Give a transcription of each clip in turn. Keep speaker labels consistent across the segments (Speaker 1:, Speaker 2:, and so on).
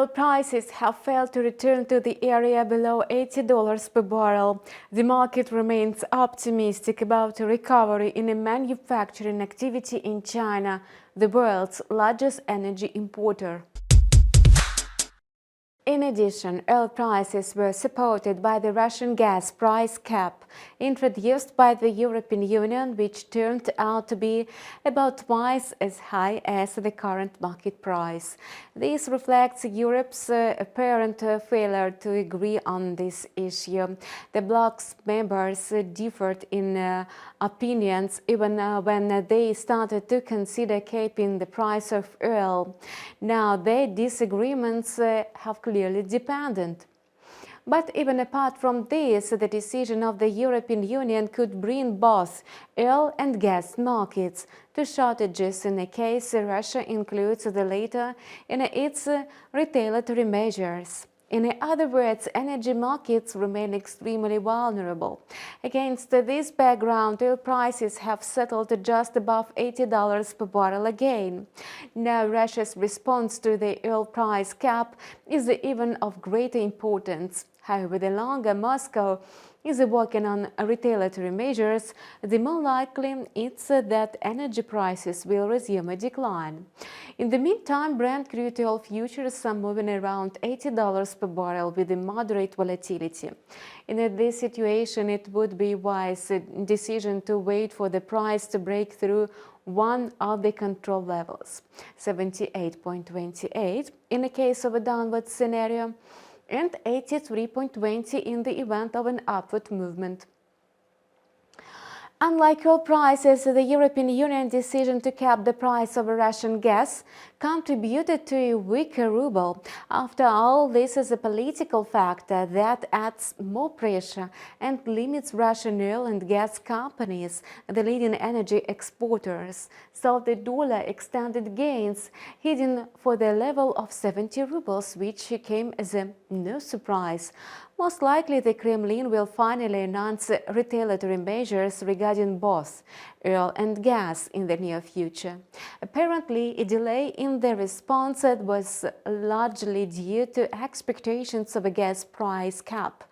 Speaker 1: Oil prices have failed to return to the area below $80 per barrel. The market remains optimistic about a recovery in a manufacturing activity in China, the world's largest energy importer. In addition, oil prices were supported by the Russian gas price cap introduced by the European Union, which turned out to be about twice as high as the current market price. This reflects Europe's apparent failure to agree on this issue. The bloc's members differed in opinions even when they started to consider keeping the price of oil. Now their disagreements have clearly deepened. But even apart from this, the decision of the European Union could bring both oil and gas markets to shortages in a case Russia includes the latter in its retaliatory measures. In other words, energy markets remain extremely vulnerable. Against this background, oil prices have settled just above $80 per barrel again. Now, Russia's response to the oil price cap is even of greater importance. However, the longer Moscow is working on retaliatory measures, the more likely it's that energy prices will resume a decline. In the meantime, Brent crude oil futures are moving around $80 per barrel with a moderate volatility. In this situation, it would be a wise decision to wait for the price to break through one of the control levels, 78.28 in the case of a downward scenario, and 83.20 in the event of an upward movement. Unlike oil prices, the European Union decision to cap the price of Russian gas contributed to a weaker ruble. After all, this is a political factor that adds more pressure and limits Russian oil and gas companies, the leading energy exporters. So the dollar extended gains, heading for the level of 70 rubles, which came as a no surprise. Most likely, the Kremlin will finally announce retaliatory measures regarding both oil and gas in the near future. Apparently, a delay in the response was largely due to expectations of a gas price cap.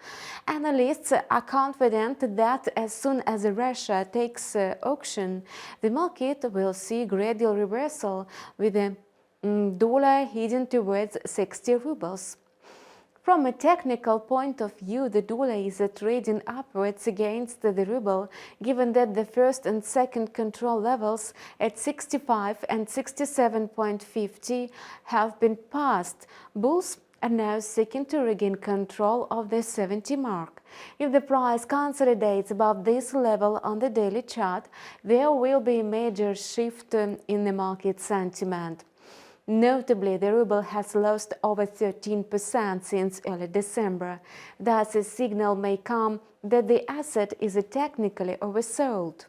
Speaker 1: Analysts are confident that as soon as Russia takes auction, the market will see gradual reversal, with the dollar heading towards 60 rubles. From a technical point of view, the dollar is trading upwards against the ruble, given that the first and second control levels at 65 and 67.50 have been passed. Bulls are now seeking to regain control of the 70 mark. If the price consolidates above this level on the daily chart, there will be a major shift in the market sentiment. Notably, the ruble has lost over 13% since early December. Thus, a signal may come that the asset is technically oversold.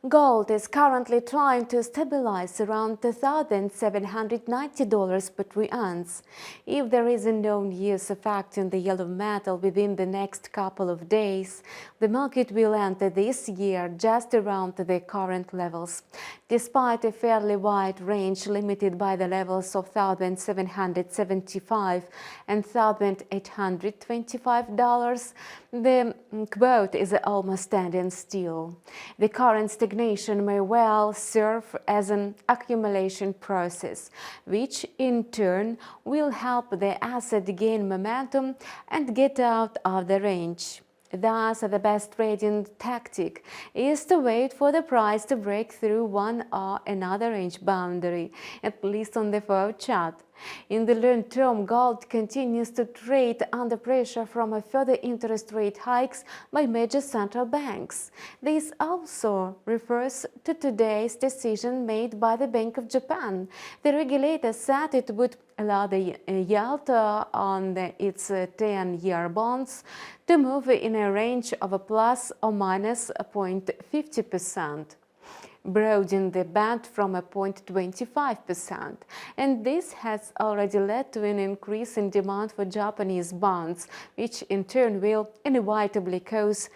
Speaker 1: Gold is currently trying to stabilize around $2,790 per troy ounce. If there is no news affecting the yellow metal within the next couple of days, the market will enter this year just around the current levels. Despite a fairly wide range limited by the levels of $1,775 and $1,825, the quote is almost standing still. The current stagnation may well serve as an accumulation process, which in turn will help the asset gain momentum and get out of the range. Thus, the best trading tactic is to wait for the price to break through one or another range boundary, at least on the forward chart. In the long term, gold continues to trade under pressure from further interest rate hikes by major central banks. This also refers to today's decision made by the Bank of Japan. The regulator said it would allow the yield on its 10-year bonds to move in a range of a plus or minus 0.50%. broadening the band from a 0.25%. And this has already led to an increase in demand for Japanese bonds, which in turn will inevitably cause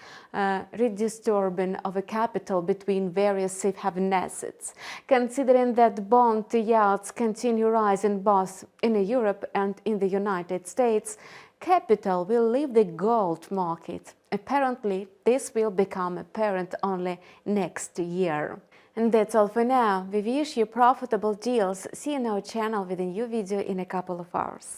Speaker 1: redistribution of a capital between various safe haven assets. Considering that bond yields continue rising both in Europe and in the United States, capital will leave the gold market. Apparently, this will become apparent only next year. And that's all for now. We wish you profitable deals. See you on our channel with a new video in a couple of hours.